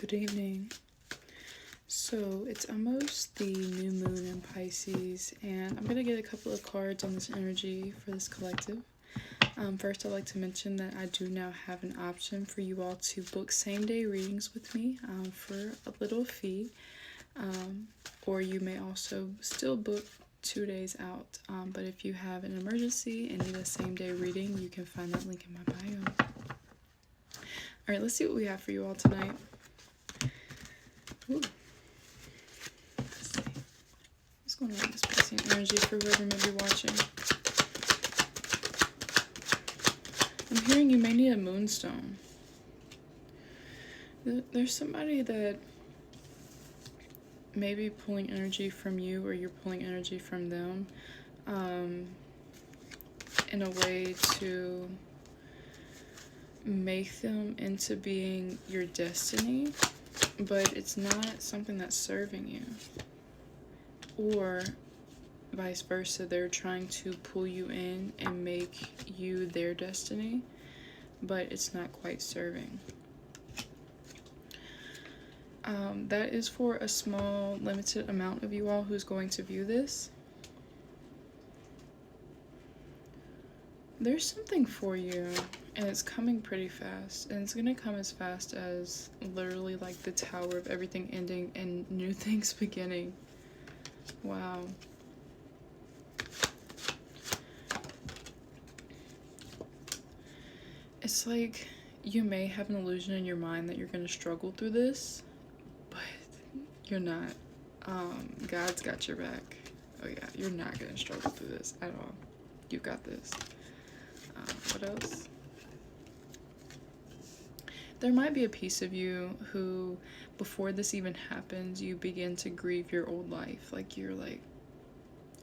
Good evening. So it's almost the new moon in Pisces, and I'm gonna get a couple of cards on this energy for this collective. First, I'd like to mention that I do now have an option for you all to book same-day readings with me for a little fee, or you may also still book 2 days out. But if you have an emergency and need a same-day reading, you can find that link in my bio. All right, let's see what we have for you all tonight. Ooh. Let's see. What's going on with this Piscean energy for whoever may be watching? I'm hearing you may need a moonstone. There's somebody that may be pulling energy from you, or you're pulling energy from them in a way to make them into being your destiny, but it's not something that's serving you. Or vice versa, they're trying to pull you in and make you their destiny, but it's not quite serving. That is for a small, limited amount of you all who's going to view this. There's something for you, and it's coming pretty fast, and it's gonna come as fast as literally like the tower of everything ending and new things beginning. Wow. It's like you may have an illusion in your mind that you're gonna struggle through this, but you're not. God's got your back. Oh yeah, you're not gonna struggle through this at all. You've got this. What else? There might be a piece of you who, before this even happens, you begin to grieve your old life. Like you're like,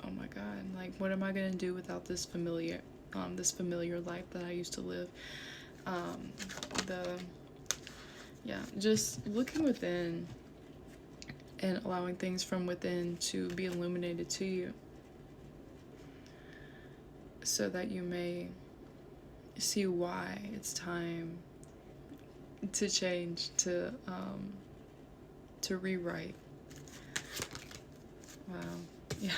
oh my God, like what am I gonna do without this familiar life that I used to live? Just looking within and allowing things from within to be illuminated to you, so that you may see why it's time to change, to rewrite. Wow. Yeah.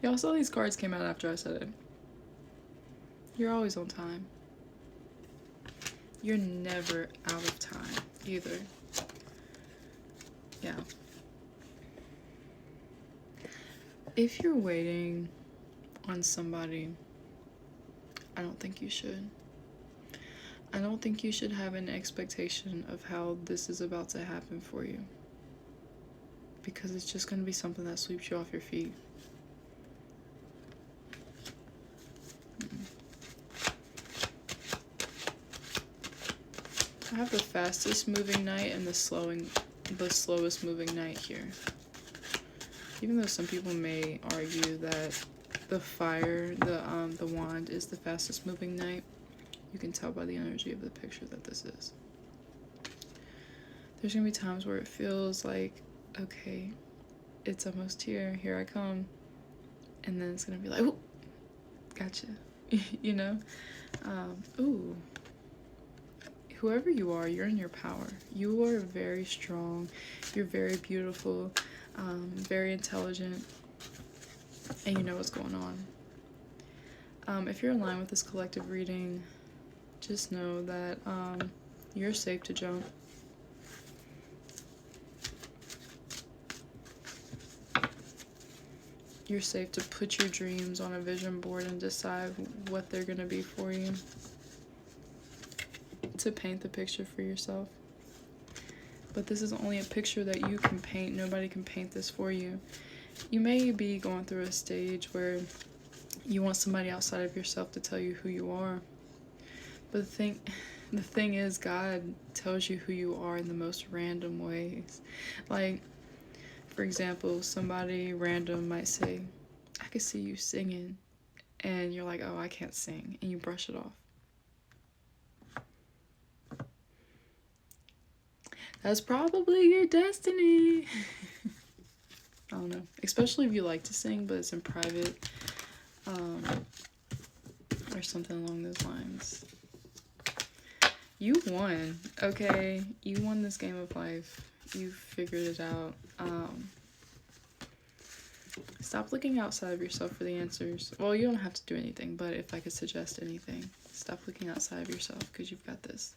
Y'all saw these cards came out after I said it. You're always on time. You're never out of time either. Yeah. If you're waiting on somebody, I don't think you should. I don't think you should have an expectation of how this is about to happen for you, because it's just going to be something that sweeps you off your feet. I have the fastest moving knight and the slowest moving knight here. Even though some people may argue that the fire, the wand is the fastest moving knight, you can tell by the energy of the picture that this is. There's gonna be times where it feels like, okay, it's almost here I come. And then it's gonna be like, oh, gotcha. You know? Ooh. Whoever you are, you're in your power. You are very strong. You're very beautiful, very intelligent, and you know what's going on. If you're in line with this collective reading, just know that you're safe to jump. You're safe to put your dreams on a vision board and decide what they're gonna be for you. To paint the picture for yourself. But this is only a picture that you can paint. Nobody can paint this for you. You may be going through a stage where you want somebody outside of yourself to tell you who you are. But the thing is, God tells you who you are in the most random ways. Like, for example, somebody random might say, I could see you singing. And you're like, oh, I can't sing. And you brush it off. That's probably your destiny. I don't know. Especially if you like to sing, but it's in private. Or something along those lines. You won, okay? You won this game of life. You figured it out. Stop looking outside of yourself for the answers. Well, you don't have to do anything, but if I could suggest anything, stop looking outside of yourself because you've got this.